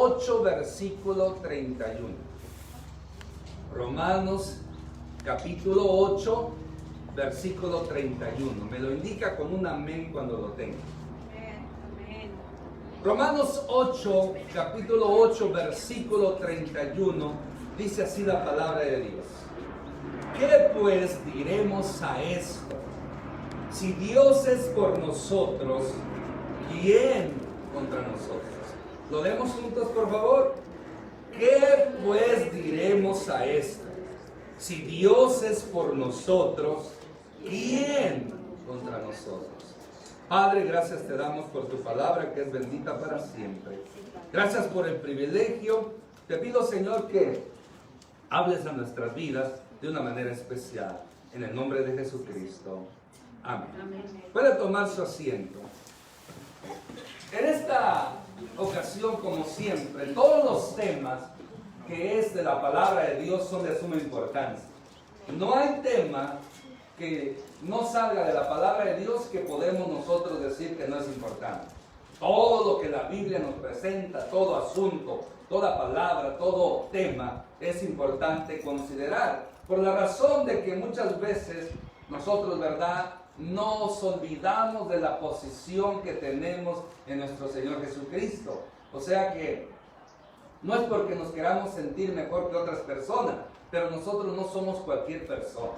8, versículo 31. Romanos capítulo 8, versículo 31. Me lo indica con un amén cuando lo tenga. Romanos 8, capítulo 8, versículo 31, dice así la palabra de Dios. ¿Qué pues diremos a esto? Si Dios es por nosotros, ¿quién contra nosotros? ¿Lo leemos juntos, por favor? ¿Qué pues diremos a esto? Si Dios es por nosotros, ¿quién contra nosotros? Padre, gracias te damos por tu palabra que es bendita para siempre. Gracias por el privilegio. Te pido, Señor, que hables a nuestras vidas de una manera especial. En el nombre de Jesucristo. Amén. Puede tomar su asiento. En esta ocasión, como siempre, todos los temas que es de la palabra de Dios son de suma importancia. No hay tema que no salga de la palabra de Dios que podemos nosotros decir que no es importante. Todo lo que la Biblia nos presenta, todo asunto, toda palabra, todo tema es importante considerar. Por la razón de que muchas veces nosotros, ¿verdad?, nos olvidamos de la posición que tenemos en nuestro Señor Jesucristo. O sea que no es porque nos queramos sentir mejor que otras personas, pero nosotros no somos cualquier persona.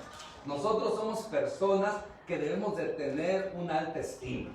Nosotros somos personas que debemos de tener una alta estima.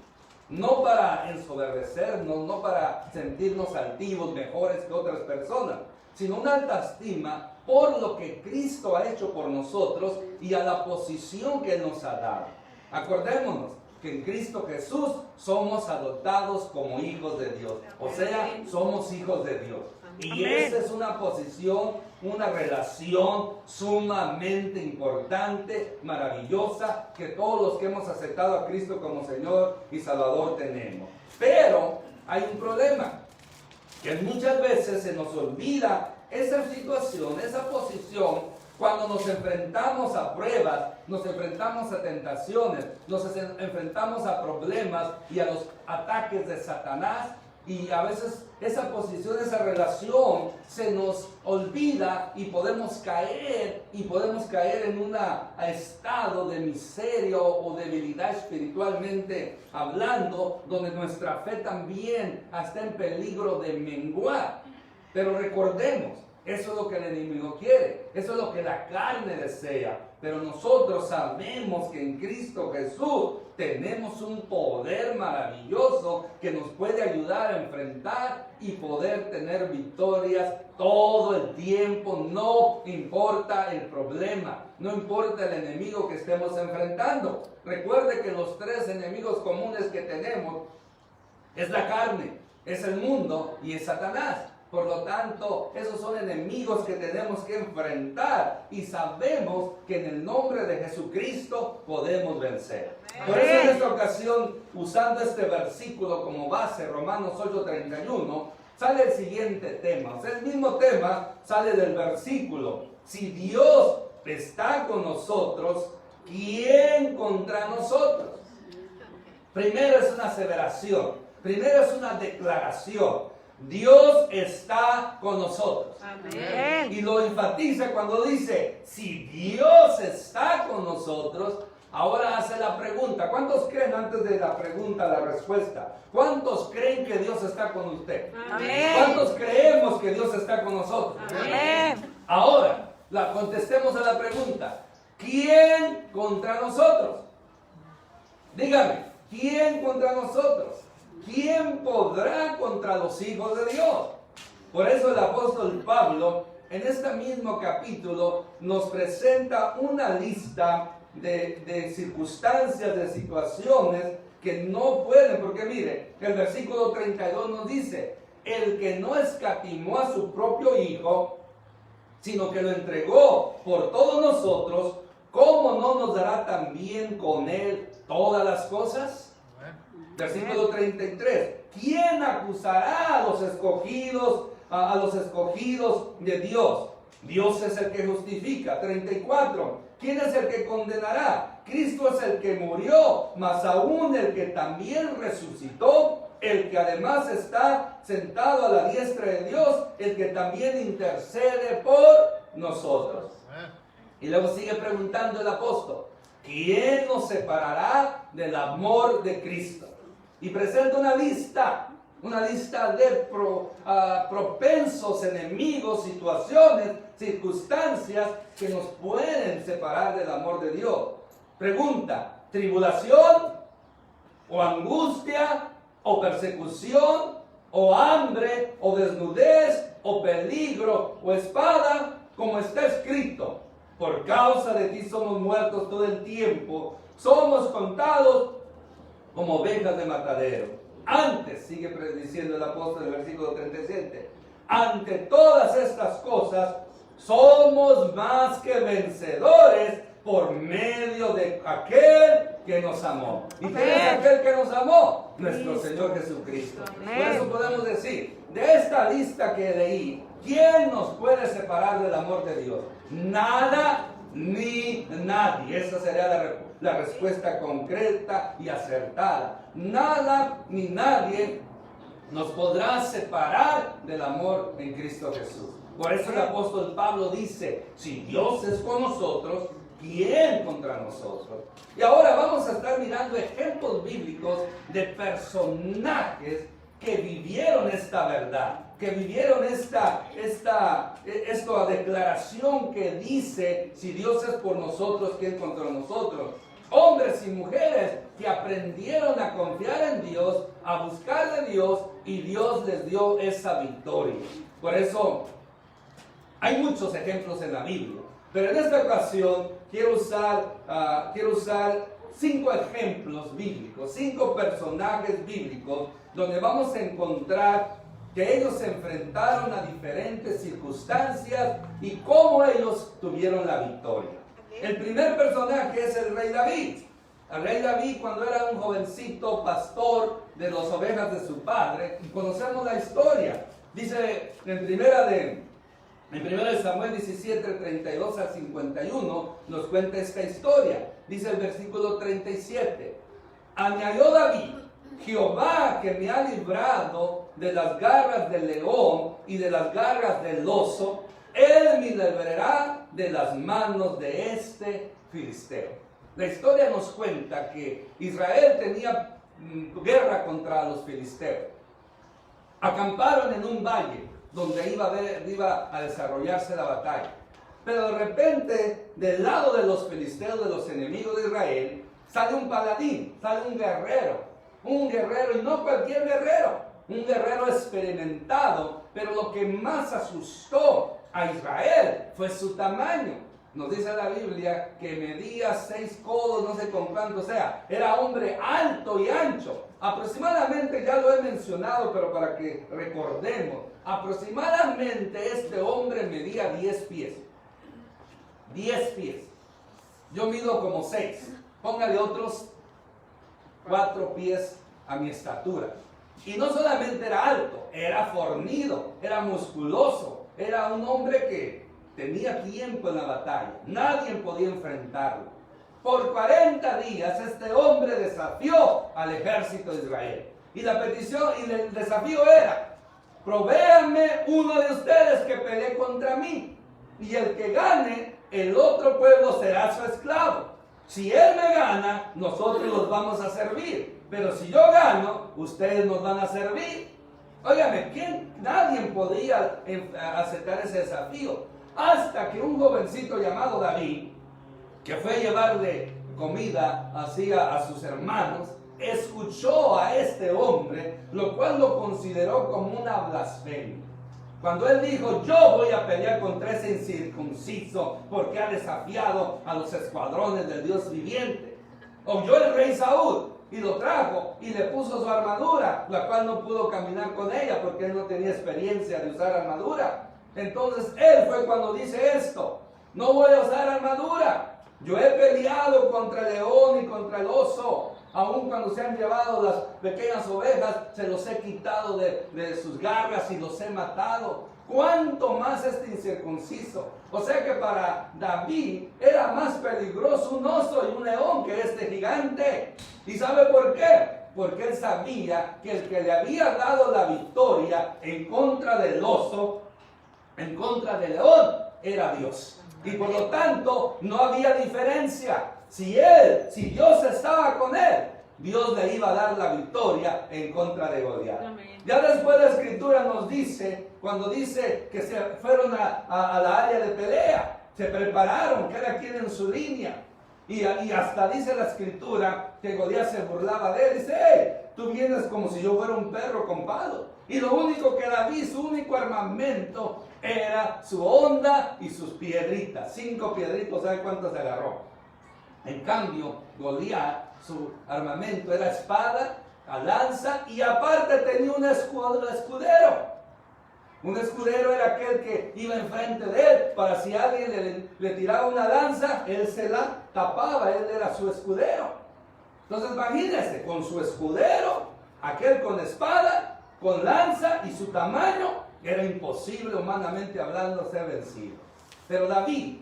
No para ensoberbecernos, no para sentirnos altivos, mejores que otras personas, sino una alta estima por lo que Cristo ha hecho por nosotros y a la posición que Él nos ha dado. Acordémonos que en Cristo Jesús somos adoptados como hijos de Dios. O sea, somos hijos de Dios. Y esa es una posición, una relación sumamente importante, maravillosa, que todos los que hemos aceptado a Cristo como Señor y Salvador tenemos. Pero hay un problema, que muchas veces se nos olvida esa situación, esa posición, cuando nos enfrentamos a pruebas, nos enfrentamos a tentaciones, nos enfrentamos a problemas y a los ataques de Satanás. Y a veces esa posición, esa relación se nos olvida y podemos caer en un estado de miseria o debilidad espiritualmente hablando, donde nuestra fe también está en peligro de menguar. Pero recordemos, eso es lo que el enemigo quiere, eso es lo que la carne desea. Pero nosotros sabemos que en Cristo Jesús tenemos un poder maravilloso que nos puede ayudar a enfrentar y poder tener victorias todo el tiempo. No importa el problema, no importa el enemigo que estemos enfrentando. Recuerde que los tres enemigos comunes que tenemos es la carne, es el mundo y es Satanás. Por lo tanto, esos son enemigos que tenemos que enfrentar y sabemos que en el nombre de Jesucristo podemos vencer. Por eso en esta ocasión, usando este versículo como base, Romanos 8:31, sale el siguiente tema. O sea, el mismo tema sale del versículo. Si Dios está con nosotros, ¿quién contra nosotros? Primero es una aseveración, primero es una declaración. Dios está con nosotros. Amén. Y lo enfatiza cuando dice, si Dios está con nosotros. Ahora hace la pregunta. ¿Cuántos creen, antes de la pregunta, la respuesta? ¿Cuántos creen que Dios está con usted? Amén. ¿Cuántos creemos que Dios está con nosotros? Amén. Ahora, contestemos a la pregunta. ¿Quién contra nosotros? Dígame, ¿quién contra nosotros? ¿Quién podrá contra los hijos de Dios? Por eso el apóstol Pablo, en este mismo capítulo, nos presenta una lista de circunstancias, de situaciones que no pueden, porque mire, el versículo 32 nos dice, el que no escatimó a su propio hijo, sino que lo entregó por todos nosotros, ¿cómo no nos dará también con él todas las cosas? Versículo 33. ¿Quién acusará a los escogidos de Dios? Dios es el que justifica. 34. ¿Quién es el que condenará? Cristo es el que murió, mas aún el que también resucitó, el que además está sentado a la diestra de Dios, el que también intercede por nosotros. Y luego sigue preguntando el apóstol, ¿quién nos separará del amor de Cristo? Y presenta una lista de propensos enemigos, situaciones, circunstancias que nos pueden separar del amor de Dios. Pregunta, ¿tribulación o angustia o persecución o hambre o desnudez o peligro o espada? Como está escrito, por causa de ti somos muertos todo el tiempo, somos contados como ovejas de matadero. Antes, sigue diciendo el apóstol en el versículo 37, ante todas estas cosas somos más que vencedores por medio de aquel que nos amó. ¿Y quién es aquel que nos amó? Nuestro Señor Jesucristo. Por eso podemos decir, de esta lista que leí, ¿quién nos puede separar del amor de Dios? Nada ni nadie. Esa sería la respuesta concreta y acertada. Nada ni nadie nos podrá separar del amor en Cristo Jesús. Por eso el apóstol Pablo dice, si Dios es con nosotros, ¿quién contra nosotros? Y ahora vamos a estar mirando ejemplos bíblicos de personajes que vivieron esta verdad, que vivieron esta declaración que dice, si Dios es por nosotros, ¿quién contra nosotros? Hombres y mujeres que aprendieron a confiar en Dios, a buscar de Dios, y Dios les dio esa victoria. Por eso hay muchos ejemplos en la Biblia, pero en esta ocasión quiero usar 5 ejemplos bíblicos, 5 personajes bíblicos, donde vamos a encontrar que ellos se enfrentaron a diferentes circunstancias y cómo ellos tuvieron la victoria. El primer personaje es el rey David. El rey David, cuando era un jovencito pastor de las ovejas de su padre, y conocemos la historia. Dice en primera de Samuel 17, 32 al 51, nos cuenta esta historia. Dice el versículo 37, añadió David, Jehová que me ha librado de las garras del león y de las garras del oso, él me librará de las manos de este filisteo. La historia nos cuenta que Israel tenía guerra contra los filisteos. Acamparon en un valle donde iba a desarrollarse la batalla. Pero de repente, del lado de los filisteos, de los enemigos de Israel, sale un paladín, sale un guerrero, y no cualquier guerrero, un guerrero experimentado, pero lo que más asustó a Israel fue su tamaño. Nos dice la Biblia que medía 6 codos, no sé con cuánto sea. Era hombre alto y ancho. Aproximadamente, ya lo he mencionado, pero para que recordemos, aproximadamente este hombre medía 10 pies. 10 pies. Yo mido como 6. Póngale otros 4 pies a mi estatura. Y no solamente era alto, era fornido, era musculoso, era un hombre que tenía tiempo en la batalla. Nadie podía enfrentarlo. Por 40 días este hombre desafió al ejército de Israel. Y la petición y el desafío era, provéanme uno de ustedes que pelee contra mí. Y el que gane, el otro pueblo será su esclavo. Si él me gana, nosotros los vamos a servir. Pero si yo gano, ustedes nos van a servir. Óigame, nadie podía aceptar ese desafío. Hasta que un jovencito llamado David, que fue a llevarle comida a sus hermanos, escuchó a este hombre, lo cual lo consideró como una blasfemia. Cuando él dijo, yo voy a pelear contra ese incircunciso porque ha desafiado a los escuadrones del Dios viviente. Oyó el rey Saúl y lo trajo y le puso su armadura, la cual no pudo caminar con ella porque él no tenía experiencia de usar armadura. Entonces él fue cuando dice esto, no voy a usar armadura. Yo he peleado contra el león y contra el oso. Aun cuando se han llevado las pequeñas ovejas, se los he quitado de sus garras y los he matado. ¿Cuánto más este incircunciso? O sea que para David era más peligroso un oso y un león que este gigante. ¿Y sabe por qué? porque él sabía que el que le había dado la victoria en contra del oso, en contra del león, era Dios. Y por lo tanto, no había diferencia. Si Dios estaba con él, Dios le iba a dar la victoria en contra de Goliat. Ya después la escritura nos dice, cuando dice que se fueron a la área de pelea, se prepararon, cada quien en su línea. Y hasta dice la escritura que Goliat se burlaba de él. Dice, hey, tú vienes como si yo fuera un perro con palo. Y lo único que David, su único armamento, era su honda y sus piedritas. 5 piedritos, ¿sabe cuántas agarró? En cambio, Goliat, su armamento era espada, lanza y aparte tenía un escudero. Un escudero era aquel que iba enfrente de él para si alguien le tiraba una lanza, él se la tapaba, él era su escudero. Entonces imagínense, con su escudero, aquel con espada, con lanza y su tamaño, era imposible humanamente hablando ser vencido. Pero David,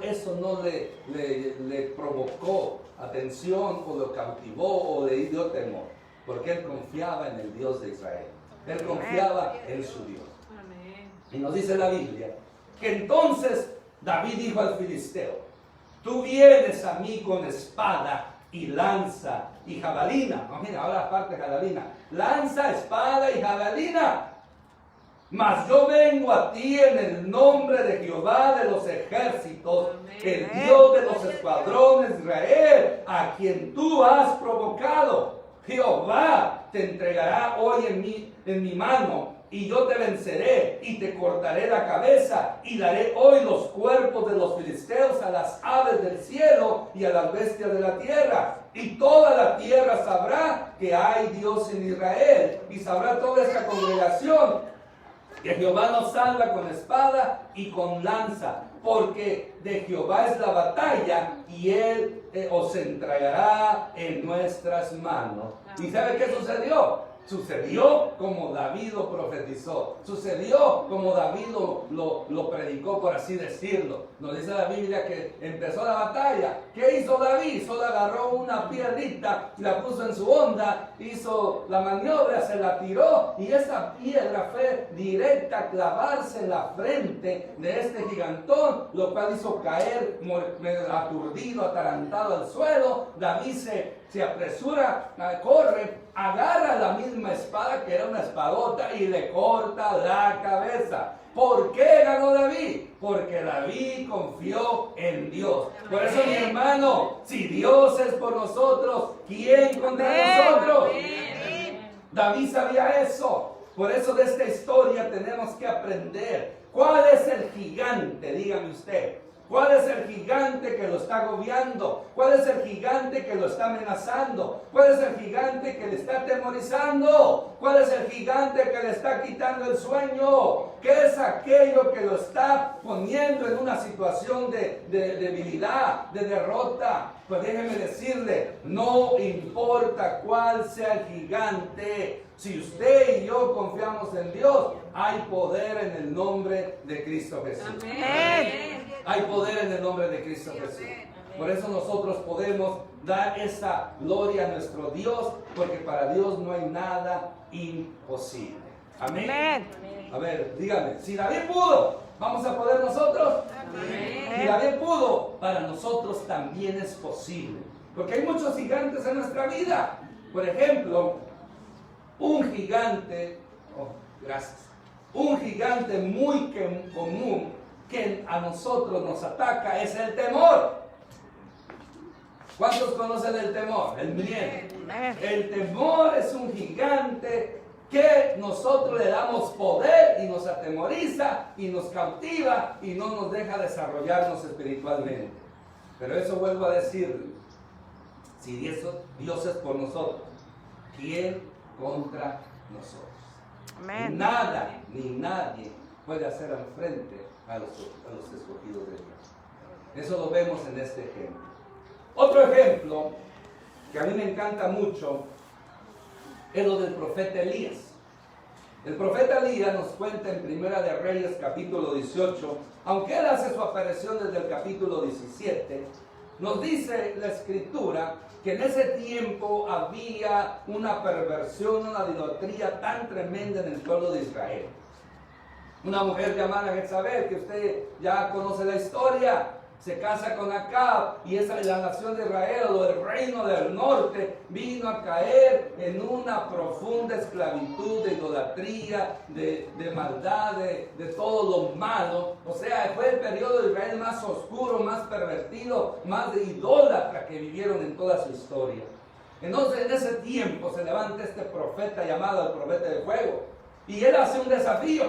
eso no le provocó atención o lo cautivó o le dio temor, porque él confiaba en el Dios de Israel. Él confiaba en su Dios. Y nos dice la Biblia que entonces David dijo al filisteo, tú vienes a mí con espada y lanza y jabalina. No, mira, ahora aparte jabalina. Lanza, espada y jabalina. Mas yo vengo a ti en el nombre de Jehová de los ejércitos, el Dios de los escuadrones de Israel, a quien tú has provocado. Jehová te entregará hoy en mi mano, y yo te venceré y te cortaré la cabeza y daré hoy los cuerpos de los filisteos a las aves del cielo y a las bestias de la tierra. Y toda la tierra sabrá que hay Dios en Israel, y sabrá toda esta congregación que Jehová nos salva con espada y con lanza, porque de Jehová es la batalla y Él os entregará en nuestras manos. ¿Y sabe qué sucedió? Sucedió como David lo profetizó, sucedió como David lo predicó, por así decirlo. Nos dice la Biblia que empezó la batalla. ¿Qué hizo David? Solo agarró una piedrita, la puso en su honda, hizo la maniobra, se la tiró y esa piedra fue directa a clavarse en la frente de este gigantón, lo cual hizo caer aturdido, atarantado al suelo. David se apresura, corre, agarra la misma espada que era una espadota y le corta la cabeza. ¿Por qué ganó David? Porque David confió en Dios. Por eso, mi hermano, si Dios es por nosotros, ¿quién contra nosotros? David sabía eso. Por eso de esta historia tenemos que aprender. ¿Cuál es el gigante? Dígame usted. ¿Cuál es el gigante que lo está agobiando? ¿Cuál es el gigante que lo está amenazando? ¿Cuál es el gigante que le está atemorizando? ¿Cuál es el gigante que le está quitando el sueño? ¿Qué es aquello que lo está poniendo en una situación de debilidad, de derrota? Pues déjeme decirle, no importa cuál sea el gigante, si usted y yo confiamos en Dios, hay poder en el nombre de Cristo Jesús. Amén. Hay poder en el nombre de Cristo Jesús. Por eso nosotros podemos dar esa gloria a nuestro Dios, porque para Dios no hay nada imposible. Amén. A ver, díganme, si David pudo, ¿vamos a poder nosotros? Amén. Si David pudo, para nosotros también es posible. Porque hay muchos gigantes en nuestra vida. Por ejemplo, un gigante muy común que a nosotros nos ataca es el temor. ¿Cuántos conocen el temor? El miedo. El temor es un gigante que nosotros le damos poder y nos atemoriza y nos cautiva y no nos deja desarrollarnos espiritualmente. Pero eso vuelvo a decir, si Dios es por nosotros, ¿quién contra nosotros? Amén. Nada ni nadie puede hacer al frente a los escogidos de Dios. Eso lo vemos en este ejemplo. Otro ejemplo que a mí me encanta mucho es lo del profeta Elías. El profeta Elías nos cuenta en Primera de Reyes capítulo 18, aunque él hace su aparición desde el capítulo 17, Nos dice la Escritura que en ese tiempo había una perversión, una idolatría tan tremenda en el pueblo de Israel. Una mujer llamada Jezabel, que usted ya conoce la historia, se casa con Acab, y esa es la nación de Israel, o el reino del norte, vino a caer en una profunda esclavitud de idolatría, de maldad, de todo lo malo. O sea, fue el periodo de Israel más oscuro, más pervertido, más de idólatra que vivieron en toda su historia. Entonces, en ese tiempo se levanta este profeta llamado el profeta de fuego, y él hace un desafío.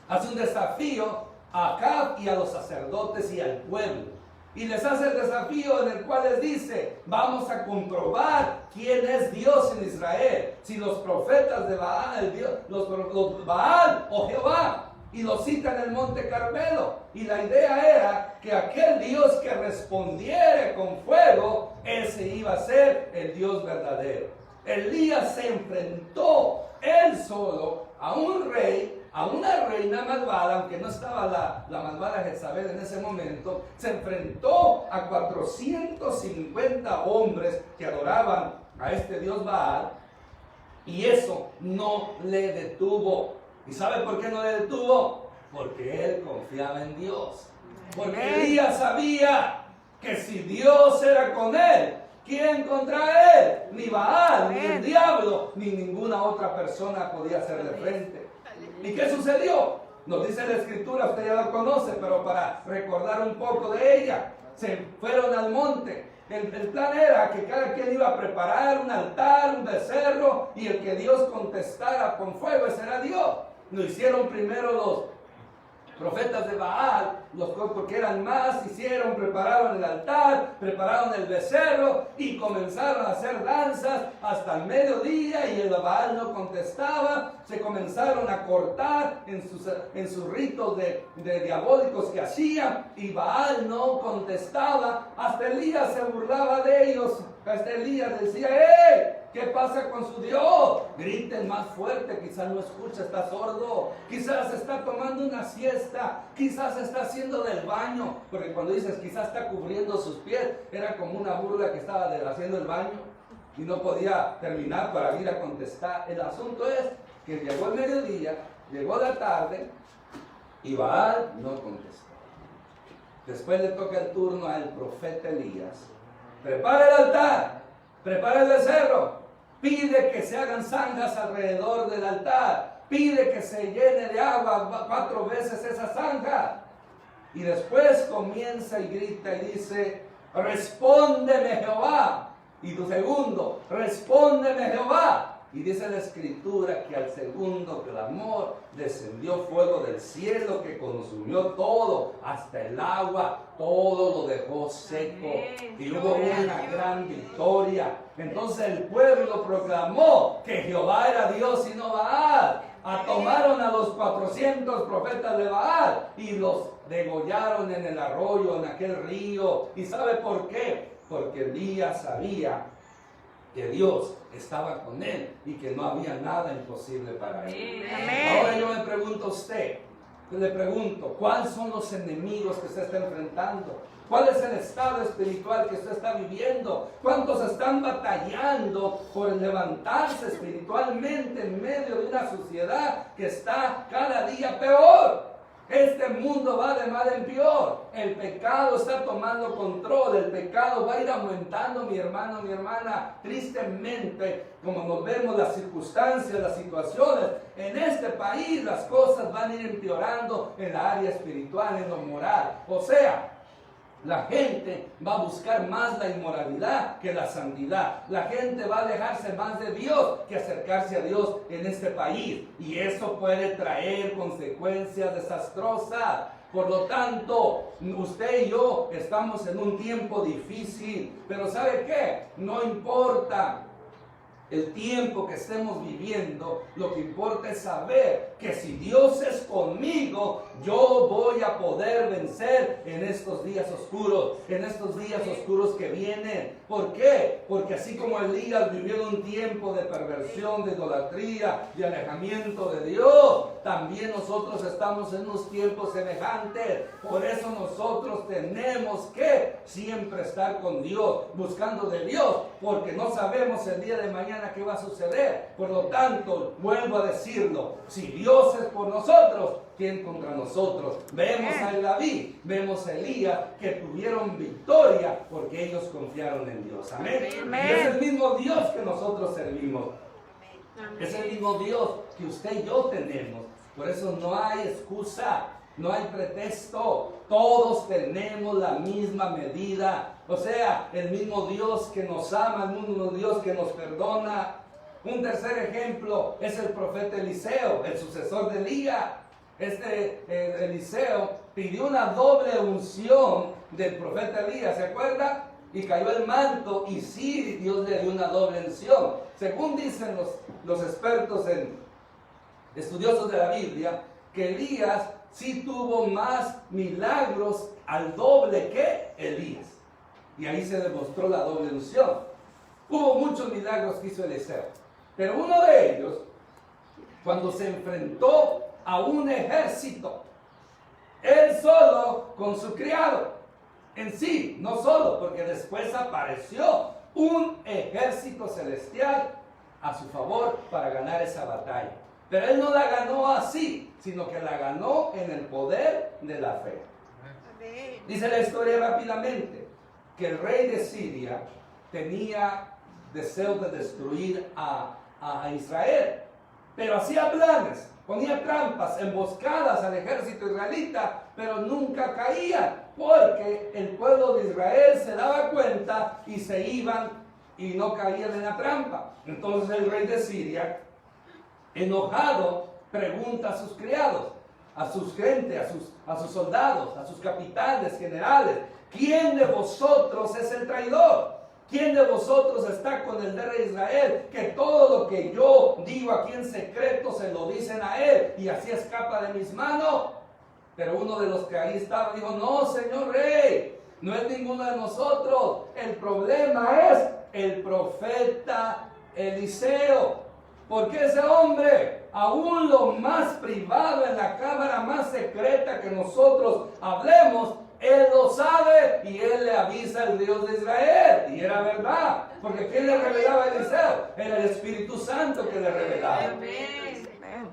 Hace un desafío a Acab y a los sacerdotes y al pueblo. Y les hace el desafío en el cual les dice: vamos a comprobar quién es Dios en Israel. Si los profetas de Baal, los Baal o Jehová. Y lo cita en el monte Carmelo. Y la idea era que aquel Dios que respondiera con fuego, ese iba a ser el Dios verdadero. Elías se enfrentó él solo a un rey, a una reina malvada, aunque no estaba la malvada Jezabel en ese momento. Se enfrentó a 450 hombres que adoraban a este Dios Baal, y eso no le detuvo. ¿Y sabe por qué no le detuvo? Porque él confiaba en Dios. Porque Elías sabía que si Dios era con él, ¿quién contra él? Ni Baal, ni el diablo, ni ninguna otra persona podía hacerle frente. ¿Y qué sucedió? Nos dice la Escritura, usted ya la conoce, pero para recordar un poco de ella. Se fueron al monte. El plan era que cada quien iba a preparar un altar, un becerro, y el que Dios contestara con fuego, ese era Dios. Lo hicieron primero los profetas de Baal, porque eran más, prepararon el altar, prepararon el becerro y comenzaron a hacer danzas hasta el mediodía, y el Baal no contestaba. Se comenzaron a cortar en sus ritos de diabólicos que hacían, y Baal no contestaba. Hasta Elías se burlaba de ellos. Hasta Elías decía: ¡hey! ¿Qué pasa con su Dios? Griten más fuerte, quizás no escucha, está sordo, quizás está tomando una siesta, quizás está haciendo del baño, porque cuando dices quizás está cubriendo sus pies, era como una burla que estaba haciendo el baño y no podía terminar para ir a contestar. El asunto es que llegó el mediodía, llegó la tarde, y Baal no contestó. Después le toca el turno al profeta Elías. Prepara el altar, prepara el becerro, pide que se hagan zanjas alrededor del altar, pide que se llene de agua 4 veces esa zanja. Y después comienza y grita y dice: respóndeme, Jehová. Y tu segundo: respóndeme, Jehová. Y dice la Escritura que al segundo clamor descendió fuego del cielo que consumió todo, hasta el agua, todo lo dejó seco. Y hubo una gran victoria. Entonces el pueblo proclamó que Jehová era Dios y no Baal. Tomaron a los 400 profetas de Baal y los degollaron en el arroyo, en aquel río. ¿Y sabe por qué? Porque Elías sabía que Dios estaba con él y que no había nada imposible para él. Amén. Ahora yo me pregunto a usted, le pregunto: ¿cuáles son los enemigos que usted está enfrentando? ¿Cuál es el estado espiritual que usted está viviendo? ¿Cuántos están batallando por levantarse espiritualmente en medio de una sociedad que está cada día peor? Este mundo va de mal en peor. El pecado está tomando control. El pecado va a ir aumentando, mi hermano, mi hermana. Tristemente, como nos vemos las circunstancias, las situaciones en este país, las cosas van a ir empeorando en la área espiritual, en lo moral. O sea, la gente va a buscar más la inmoralidad que la santidad. La gente va a alejarse más de Dios que acercarse a Dios en este país. Y eso puede traer consecuencias desastrosas. Por lo tanto, usted y yo estamos en un tiempo difícil. Pero ¿sabe qué? No importa el tiempo que estemos viviendo, lo que importa es saber que si Dios es conmigo, yo voy a poder vencer en estos días oscuros, que vienen. ¿Por qué? Porque así como Elías vivió en un tiempo de perversión, de idolatría, de alejamiento de Dios, también nosotros estamos en unos tiempos semejantes. Por eso nosotros tenemos que siempre estar con Dios, buscando de Dios, porque no sabemos el día de mañana qué va a suceder. Por lo tanto, vuelvo a decirlo, si Dios es por nosotros, ¿quién contra nosotros? Vemos a David, vemos a Elías, que tuvieron victoria porque ellos confiaron en Dios. Amén. Amén. Y es el mismo Dios que nosotros servimos. Es el mismo Dios que usted y yo tenemos. Por eso no hay excusa, no hay pretexto. Todos tenemos la misma medida. O sea, el mismo Dios que nos ama, el mismo Dios que nos perdona. Un tercer ejemplo es el profeta Eliseo, el sucesor de Elías. Eliseo pidió una doble unción del profeta Elías, ¿se acuerda? Y cayó el manto, y sí, Dios le dio una doble unción. Según dicen los expertos estudiosos de la Biblia, que Elías sí tuvo más milagros al doble que Elías. Y ahí se demostró la doble unción. Hubo muchos milagros que hizo Eliseo, pero uno de ellos, cuando se enfrentó a un ejército, él solo con su criado, en sí, no solo, porque después apareció un ejército celestial a su favor para ganar esa batalla. Pero él no la ganó así, sino que la ganó en el poder de la fe. Dice la historia rápidamente que el rey de Siria tenía deseo de destruir a Israel, pero hacía planes, ponía trampas, emboscadas al ejército israelita, pero nunca caían, porque el pueblo de Israel se daba cuenta y se iban y no caían en la trampa. Entonces el rey de Siria, enojado, pregunta a sus criados, a sus gente, a sus soldados, a sus capitanes, generales: ¿quién de vosotros es el traidor? ¿Quién de vosotros está con el rey de Israel? Que todo lo que yo digo aquí en secreto se lo dicen a él y así escapa de mis manos. Pero uno de los que ahí estaba dijo: no, señor rey, no es ninguno de nosotros. El problema es el profeta Eliseo. Porque ese hombre, aún lo más privado, en la cámara más secreta que nosotros hablemos, él lo sabe y él le avisa al Dios de Israel. Y era verdad, porque ¿quién le revelaba a Eliseo? Era el Espíritu Santo que le revelaba.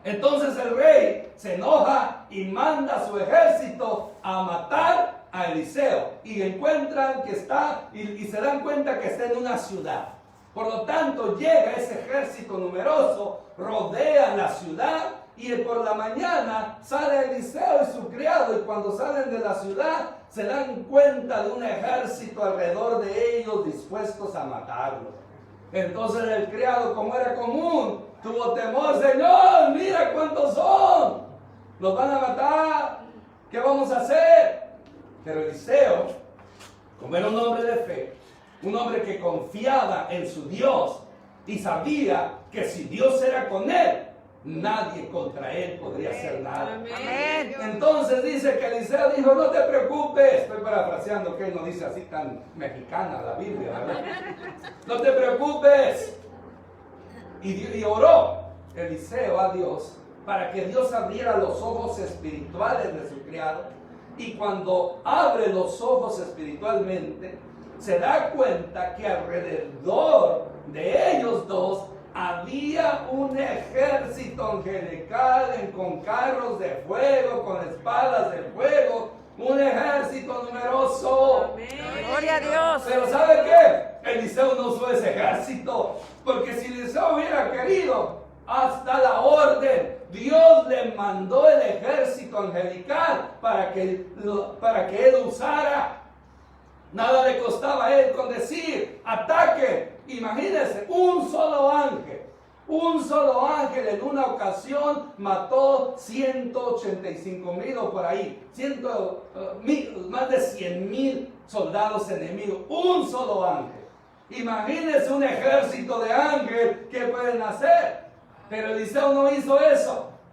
Entonces el rey se enoja y manda a su ejército a matar a Eliseo. Y encuentran que está, y se dan cuenta que está en una ciudad. Por lo tanto, llega ese ejército numeroso, rodea la ciudad, y por la mañana sale Eliseo y su criado, y cuando salen de la ciudad se dan cuenta de un ejército alrededor de ellos dispuestos a matarlos. Entonces el criado, como era común, tuvo temor: Señor, mira cuántos son, los van a matar, ¿qué vamos a hacer? Pero Eliseo, como era un hombre de fe, un hombre que confiaba en su Dios y sabía que si Dios era con él, nadie contra él podría hacer nada. Amén. Entonces dice que Eliseo dijo: no te preocupes. Estoy parafraseando, que él no dice así tan mexicana la Biblia, ¿verdad? No te preocupes. Y oró Eliseo a Dios para que Dios abriera los ojos espirituales de su criado. Y cuando abre los ojos espiritualmente, se da cuenta que alrededor de ellos dos había un ejército angelical con carros de fuego, con espadas de fuego, un ejército numeroso. Amén. Gloria a Dios. Pero ¿sabe qué? Eliseo no usó ese ejército, porque si Eliseo hubiera querido, hasta la orden, Dios le mandó el ejército angelical para que él usara. Nada le costaba a él con decir: ataque. Imagínense, un solo ángel en una ocasión mató 185,000 o por ahí, más de 100,000 soldados enemigos. Un solo ángel. Imagínense un ejército de ángeles, ¿qué pueden hacer? Pero Eliseo no hizo eso.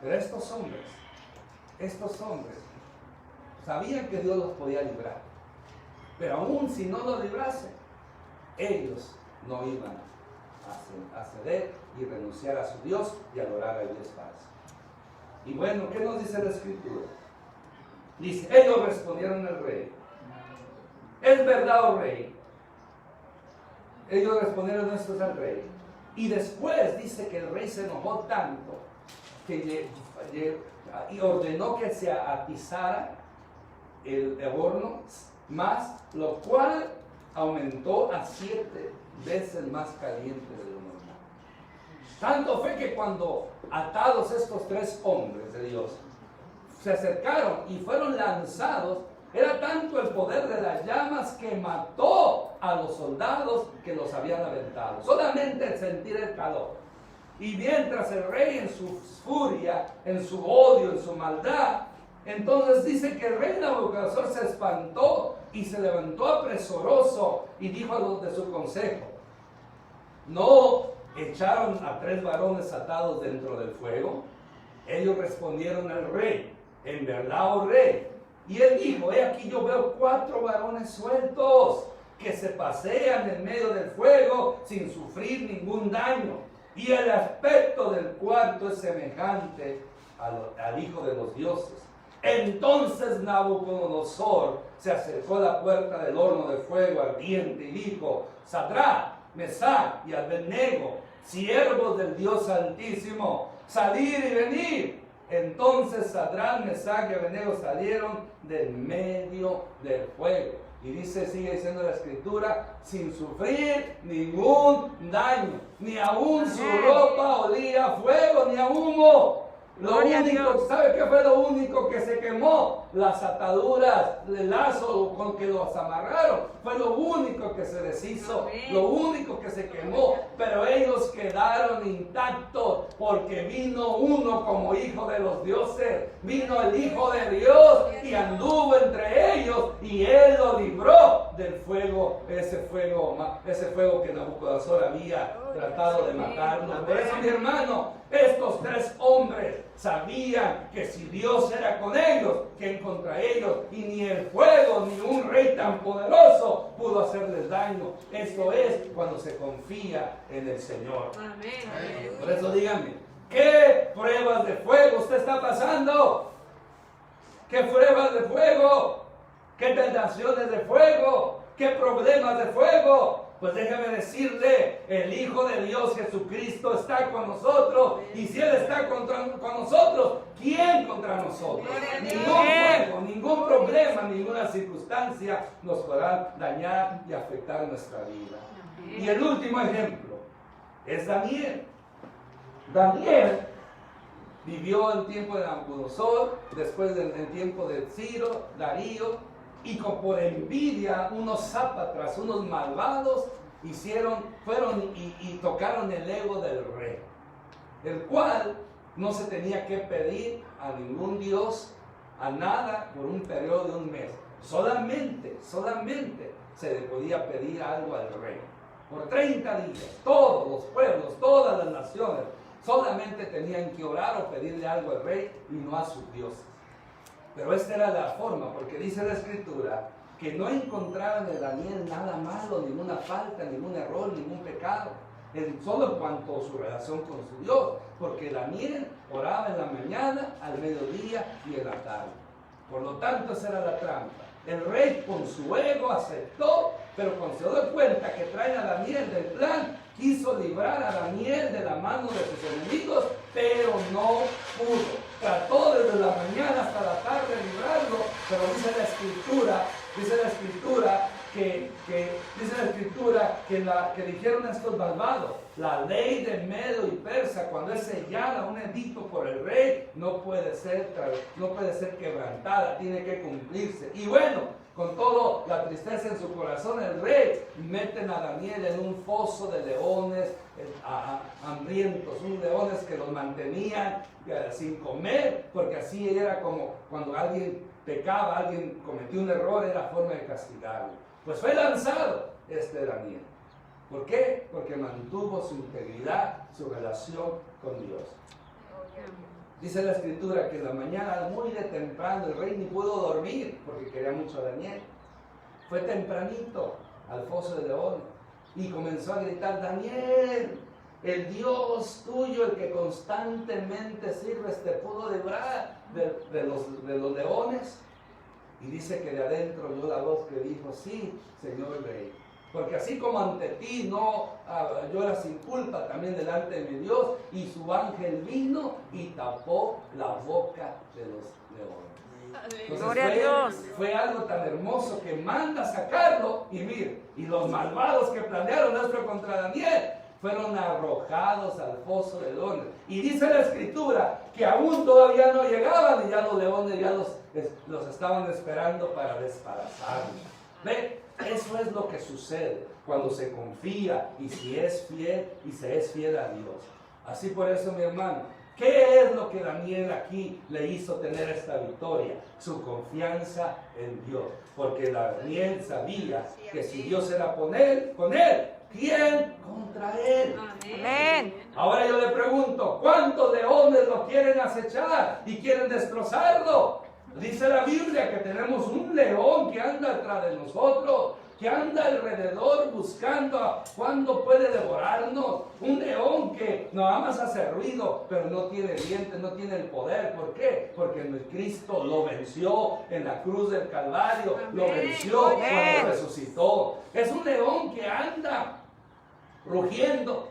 Pero estos hombres sabían que Dios los podía librar. Pero aún si no los librase, ellos no iban a ceder y renunciar a su Dios y adorar al Dios falso. Y bueno, ¿qué nos dice la Escritura? Dice, ellos respondieron al rey: ¿es verdad, oh rey? Ellos respondieron estos al rey. Y después dice que el rey se enojó tanto que y ordenó que se atizara el horno más, lo cual aumentó a 7 veces más caliente de lo normal. Tanto fue que cuando atados estos 3 hombres de Dios se acercaron y fueron lanzados, era tanto el poder de las llamas que mató a los soldados que los habían aventado. Solamente el sentir el calor. Y mientras el rey en su furia, en su odio, en su maldad, entonces dice que el rey Nabucodonosor se espantó y se levantó apresuroso y dijo a los de su consejo: ¿no echaron a 3 varones atados dentro del fuego? Ellos respondieron al rey: en verdad, oh rey. Y él dijo: he aquí, yo veo 4 varones sueltos que se pasean en medio del fuego sin sufrir ningún daño. Y el aspecto del cuarto es semejante al Hijo de los dioses. Entonces Nabucodonosor se acercó a la puerta del horno de fuego ardiente y dijo: Sadrach, Mesach y Abednego, siervos del Dios Altísimo, salir y venir. Entonces Sadrach, Mesach y Abednego salieron del medio del fuego. Y dice, sigue diciendo la Escritura, sin sufrir ningún daño, ni aún su ropa olía a fuego, ni a humo. Lo único, ¿sabe qué fue lo único que se quemó? Las ataduras, el lazo con que los amarraron, fue lo único que se deshizo, lo único que se quemó, pero ellos quedaron intactos porque vino uno como hijo de los dioses, vino el Hijo de Dios y anduvo entre ellos y él lo libró del fuego, ese fuego que Nabucodonosor había tratado de matarnos. Por eso, mi hermano, estos 3 hombres sabían que si Dios era con ellos, ¿quién contra ellos? Y ni el fuego ni un rey tan poderoso pudo hacerles daño. Eso es cuando se confía en el Señor. Amén. Por eso díganme, ¿qué pruebas de fuego usted está pasando? ¿Qué pruebas de fuego? ¿Qué tentaciones de fuego? ¿Qué problemas de fuego? Pues déjeme decirle, el Hijo de Dios Jesucristo está con nosotros. Y si Él está con nosotros, ¿quién contra nosotros? Ningún fuego, ningún problema, ninguna circunstancia nos podrá dañar y afectar nuestra vida. Y el último ejemplo es Daniel. Daniel vivió el tiempo de Nabucodonosor, después del tiempo de Ciro, Darío. Y por envidia, unos zápatras, unos malvados, fueron y tocaron el ego del rey, el cual no se tenía que pedir a ningún dios, a nada, por un periodo de un mes. Solamente se le podía pedir algo al rey. Por 30 días, todos los pueblos, todas las naciones, solamente tenían que orar o pedirle algo al rey y no a sus dioses. Pero esta era la forma, porque dice la Escritura que no encontraron en Daniel nada malo, ninguna falta, ningún error, ningún pecado, solo en cuanto a su relación con su Dios, porque Daniel oraba en la mañana, al mediodía y en la tarde. Por lo tanto, esa era la trampa. El rey con su ego aceptó, pero cuando se dio cuenta que traen a Daniel del plan, quiso librar a Daniel de la mano de sus enemigos, pero no pudo. Trató desde la mañana hasta la tarde de librarlo, pero dice la Escritura que dijeron estos malvados: la ley de Medo y Persa, cuando es sellada un edicto por el rey, no puede ser quebrantada, tiene que cumplirse. Y bueno, con toda la tristeza en su corazón, el rey meten a Daniel en un foso de leones hambrientos, unos leones que los mantenían sin comer, porque así era como cuando alguien pecaba, alguien cometió un error, era forma de castigarlo. Pues fue lanzado Daniel. ¿Por qué? Porque mantuvo su integridad, su relación con Dios. Dice la escritura que en la mañana, muy de temprano, el rey ni pudo dormir porque quería mucho a Daniel. Fue tempranito al foso de león y comenzó a gritar: Daniel, el Dios tuyo, el que constantemente sirves, te pudo librar de los leones. Y dice que de adentro oyó la voz que dijo: sí, señor rey, porque así como ante ti yo era sin culpa, también delante de mi Dios, y su ángel vino y tapó la boca de los leones. Entonces Gloria a Dios. fue algo tan hermoso que manda sacarlo, y mire, y los malvados que planearon esto contra Daniel fueron arrojados al foso de leones. Y dice la escritura que aún todavía no llegaban y ya los leones ya los estaban esperando para desparazarlos. ¿Ve? Eso es lo que sucede cuando se confía y si es fiel y se es fiel a Dios. Así por eso, mi hermano, ¿qué es lo que Daniel aquí le hizo tener esta victoria? Su confianza en Dios. Porque Daniel sabía que si Dios era con él, ¿quién contra él? Amén. Ahora yo le pregunto, ¿cuántos leones lo quieren acechar y quieren destrozarlo? Dice la Biblia que tenemos un león que anda detrás de nosotros, que anda alrededor buscando a cuándo puede devorarnos. Un león que nada más hace ruido, pero no tiene dientes, no tiene el poder. ¿Por qué? Porque Cristo lo venció en la cruz del Calvario. Amén. Lo venció cuando resucitó. Es un león que anda rugiendo,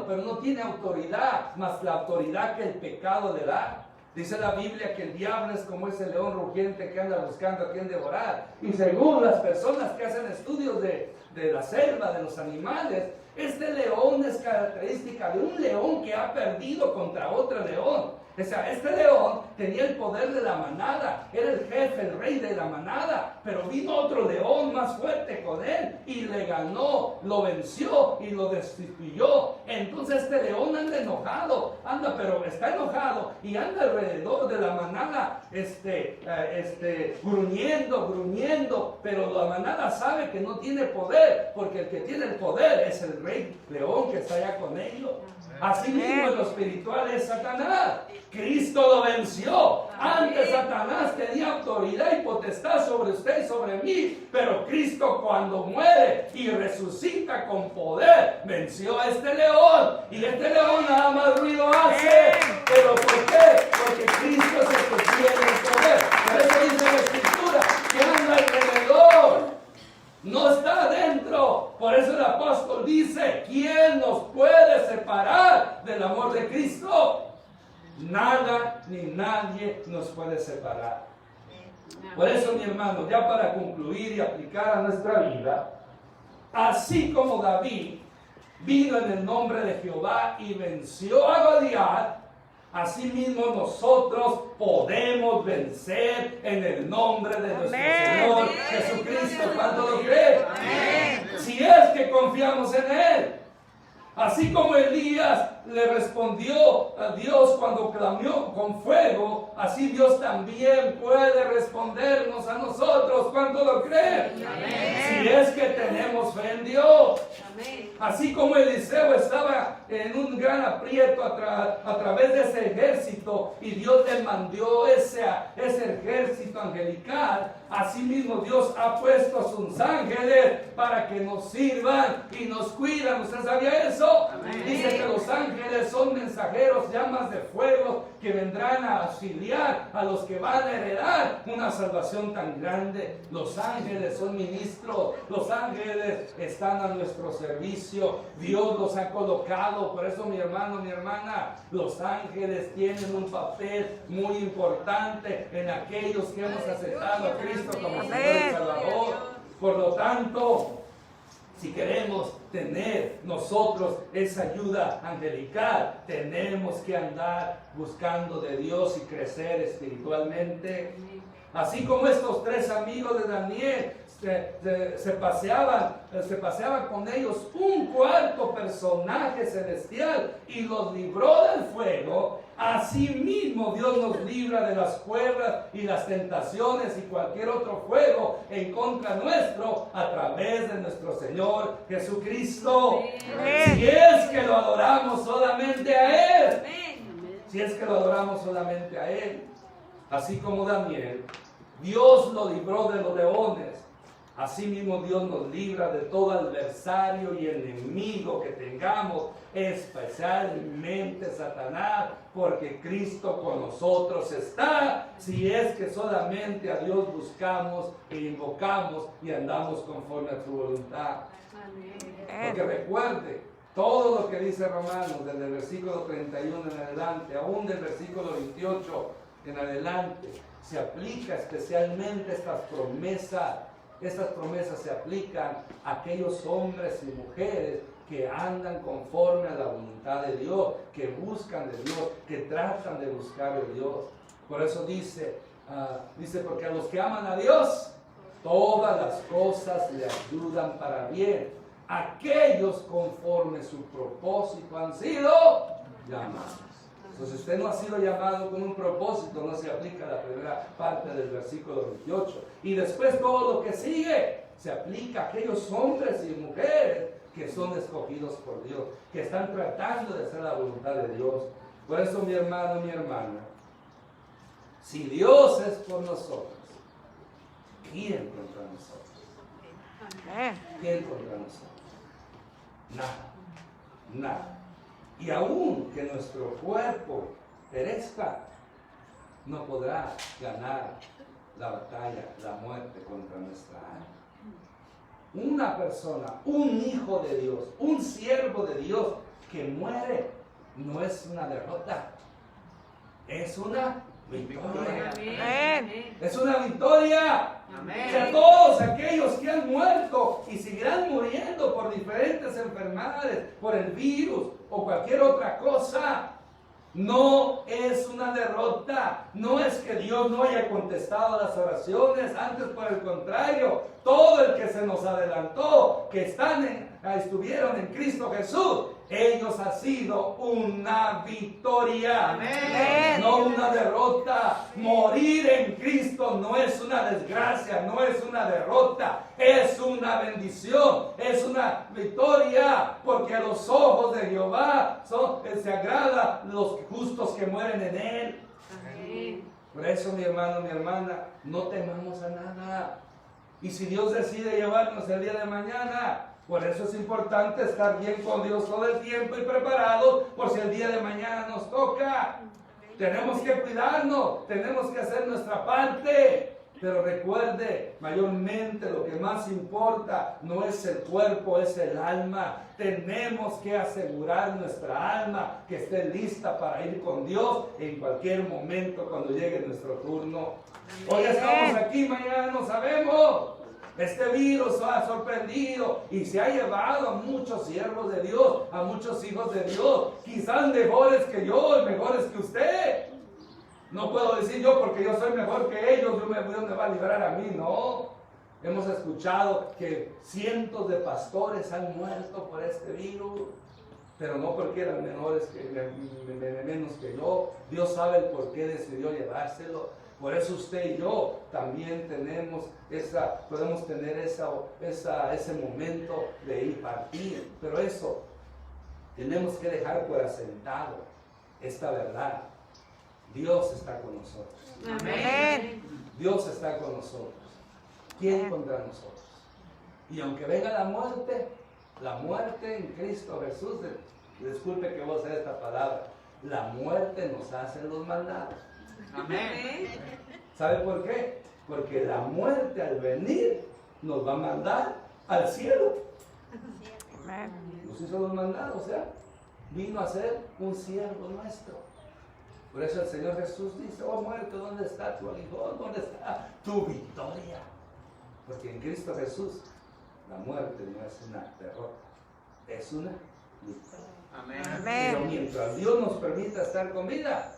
pero no tiene autoridad, más la autoridad que el pecado le da. Dice la Biblia que el diablo es como ese león rugiente que anda buscando a quien devorar. Y según las personas que hacen estudios de la selva, de los animales, este león es característica de un león que ha perdido contra otro león. O sea, este león tenía el poder de la manada, era el jefe, el rey de la manada, pero vino otro león más fuerte con él y le ganó, lo venció y lo destituyó. Entonces este león anda enojado, pero está enojado y anda alrededor de la manada, gruñendo, pero la manada sabe que no tiene poder, porque el que tiene el poder es el rey león que está allá con ellos. Así mismo en lo espiritual es Satanás. Cristo lo venció. Antes Satanás tenía autoridad y potestad sobre usted y sobre mí, pero Cristo cuando muere y resucita con poder, venció a este león. Y este león nada más ruido hace. ¿Pero por qué? Porque Cristo es el que tiene el poder. Por eso dice la Escritura que anda alrededor, no está adentro. Por eso el apóstol dice: ¿quién nos puede separar del amor de Cristo? Nada ni nadie nos puede separar. Por eso, mi hermano, ya para concluir y aplicar a nuestra vida, así como David vino en el nombre de Jehová y venció a Goliat, asimismo nosotros podemos vencer en el nombre de nuestro Señor Jesucristo. ¿Cuánto lo creen? Si es que confiamos en Él. Así como Elías le respondió a Dios cuando clamó con fuego, así Dios también puede respondernos a nosotros. ¿Cuánto lo creen? Si es que tenemos fe en Dios. Así como Eliseo estaba en un gran aprieto a través de ese ejército y Dios le mandó ese ejército angelical, así mismo Dios ha puesto a sus ángeles para que nos sirvan y nos cuidan. ¿Usted sabía eso? Dice que los ángeles son mensajeros, llamas de fuego que vendrán a auxiliar a los que van a heredar una salvación tan grande. Los ángeles son ministros, los ángeles están a nuestro servicio. Dios los ha colocado. Por eso, mi hermano, mi hermana, los ángeles tienen un papel muy importante en aquellos que hemos aceptado a Cristo como Señor y Salvador. Por lo tanto, si queremos tener nosotros esa ayuda angelical, tenemos que andar buscando de Dios y crecer espiritualmente. Así como estos tres amigos de Daniel se paseaban con ellos un cuarto personaje celestial y los libró del fuego, así mismo Dios nos libra de las pruebas y las tentaciones y cualquier otro fuego en contra nuestro a través de nuestro Señor Jesucristo. Si es que lo adoramos solamente a Él. si es que lo adoramos solamente a Él. Así como Daniel, Dios lo libró de los leones. Así mismo Dios nos libra de todo adversario y enemigo que tengamos, especialmente Satanás, porque Cristo con nosotros está, si es que solamente a Dios buscamos e invocamos y andamos conforme a su voluntad. Porque recuerde, todo lo que dice Romanos, desde el versículo 31 en adelante, aún del versículo 28 en adelante, se aplica especialmente estas promesas. Estas promesas se aplican a aquellos hombres y mujeres que andan conforme a la voluntad de Dios, que buscan de Dios, que tratan de buscar de Dios. Por eso dice, porque a los que aman a Dios, todas las cosas le ayudan para bien. Aquellos conforme su propósito han sido llamados. Entonces, si usted no ha sido llamado con un propósito, no se aplica la primera parte del versículo 28. Y después todo lo que sigue se aplica a aquellos hombres y mujeres que son escogidos por Dios, que están tratando de hacer la voluntad de Dios. Por eso, mi hermano, mi hermana, si Dios es por nosotros, ¿quién contra nosotros? ¿Quién contra nosotros? Nada, nada. Y aun que nuestro cuerpo perezca, no podrá ganar la batalla, la muerte contra nuestra alma. Una persona, un hijo de Dios, un siervo de Dios que muere, no es una derrota, es una victoria. Amén. Es una victoria. Amén. O sea, todos aquellos que han muerto y seguirán muriendo por diferentes enfermedades, por el virus o cualquier otra cosa, no es una derrota. No es que Dios no haya contestado las oraciones, antes por el contrario, todo el que se nos adelantó, que estuvieron en Cristo Jesús, ellos han sido una victoria. Amén. No una derrota. Morir en Cristo no es una desgracia, no es una derrota, es una bendición, es una victoria, porque a los ojos de Jehová se agrada los justos que mueren en Él. Amén. Por eso, mi hermano, mi hermana, no temamos a nada. Y si Dios decide llevarnos el día de mañana, por eso es importante estar bien con Dios todo el tiempo y preparados por si el día de mañana nos toca. Tenemos que cuidarnos, tenemos que hacer nuestra parte. Pero recuerde, mayormente lo que más importa no es el cuerpo, es el alma. Tenemos que asegurar nuestra alma que esté lista para ir con Dios en cualquier momento cuando llegue nuestro turno. Hoy estamos aquí, mañana no sabemos. Este virus ha sorprendido y se ha llevado a muchos siervos de Dios, a muchos hijos de Dios, quizás mejores que yo y mejores que usted. No puedo decir yo porque yo soy mejor que ellos, Dios me va a librar a mí, no. Hemos escuchado que cientos de pastores han muerto por este virus, pero no porque eran menos que yo. Dios sabe el por qué decidió llevárselo. Por eso usted y yo también podemos tener ese momento de ir partir. Pero eso tenemos que dejar por asentado esta verdad. Dios está con nosotros. Amén. Dios está con nosotros. ¿Quién contra nosotros? Y aunque venga la muerte en Cristo Jesús, disculpe que voy a hacer esta palabra, la muerte nos hace los mandados. Amén. ¿Sabe por qué? Porque la muerte al venir nos va a mandar al cielo. Amén. Nos hizo los mandados, o sea, vino a ser un siervo nuestro. Por eso el Señor Jesús dice: oh muerte, ¿dónde está tu aguijón? ¿Dónde está tu victoria? Porque en Cristo Jesús la muerte no es una derrota, es una victoria. Amén. Pero mientras Dios nos permita estar con vida,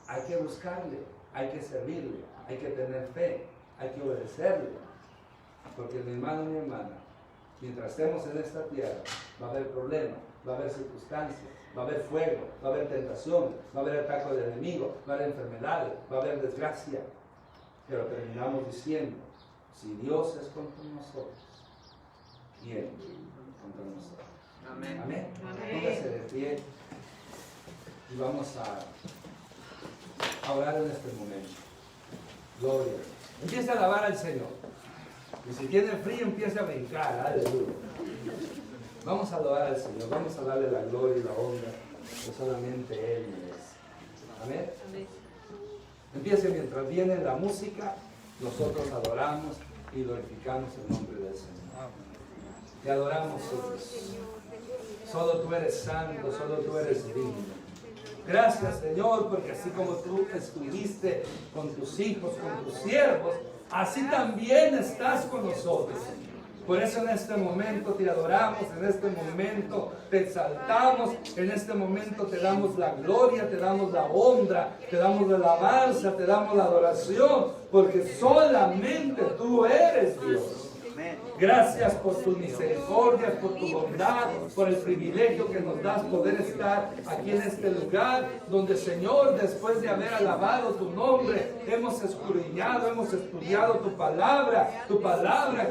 hay que buscarle, hay que servirle, hay que tener fe, hay que obedecerle. Porque mi hermano y mi hermana, mientras estemos en esta tierra, va a haber problemas, va a haber circunstancias, va a haber fuego, va a haber tentaciones, va a haber ataques del enemigo, va a haber enfermedades, va a haber desgracia. Pero terminamos diciendo: si Dios es contra nosotros, ¿quién contra nosotros? Amén. Amén. Amén. Póngase de pie. y vamos a orar en este momento. Gloria. Empieza a alabar al Señor. Y si tiene frío, empieza a brincar. Aleluya. Vamos a adorar al Señor. Vamos a darle la gloria y la honra que solamente Él merece. Amén. Empiece mientras viene la música. Nosotros adoramos y glorificamos el nombre del Señor. Te adoramos, Dios. Solo tú eres santo, solo tú eres digno. Gracias, Señor, porque así como tú estuviste con tus hijos, con tus siervos, así también estás con nosotros. Por eso en este momento te adoramos, en este momento te exaltamos, en este momento te damos la gloria, te damos la honra, te damos la alabanza, te damos la adoración, porque solamente tú eres Dios. Gracias por tus misericordias, por tu bondad, por el privilegio que nos das poder estar aquí en este lugar, donde, Señor, después de haber alabado tu nombre, hemos escudriñado, hemos estudiado tu palabra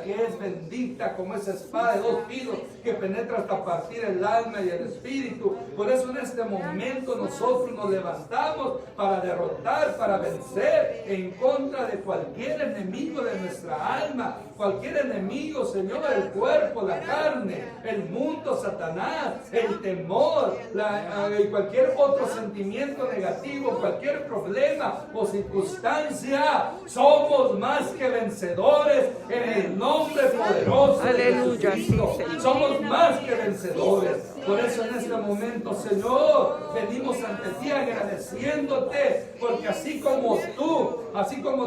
que es bendita como esa espada de dos filos que penetra hasta partir el alma y el espíritu. Por eso en este momento nosotros nos levantamos para derrotar, para vencer en contra de cualquier enemigo de nuestra alma, cualquier enemigo, Señor, el cuerpo, la carne, el mundo, Satanás, el temor, y cualquier otro sentimiento negativo, cualquier problema o circunstancia. Somos más que vencedores en el nombre poderoso de Jesucristo. Somos más que vencedores. Por eso en este momento, Señor, venimos ante ti agradeciéndote, porque así como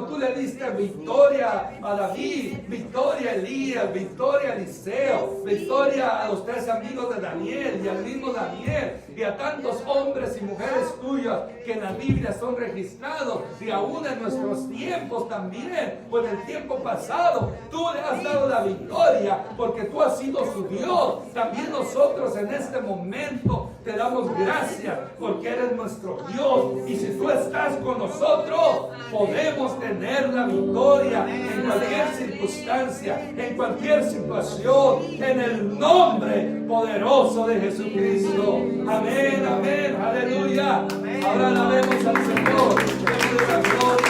tú le diste victoria a David, victoria a Elías, victoria a Eliseo, victoria a los 3 amigos de Daniel y al mismo Daniel y a tantos hombres y mujeres tuyos que en la Biblia son registrados, y aún en nuestros tiempos también, pues en el tiempo pasado tú le has dado la victoria porque tú has sido su Dios. También nosotros en este momento te damos gracias porque eres nuestro Dios, y si tú estás con nosotros podemos tener la victoria en cualquier circunstancia, en cualquier situación, en el nombre poderoso de Jesucristo. Amén, amén, aleluya. Ahora alabemos al Señor. Démosle la gloria.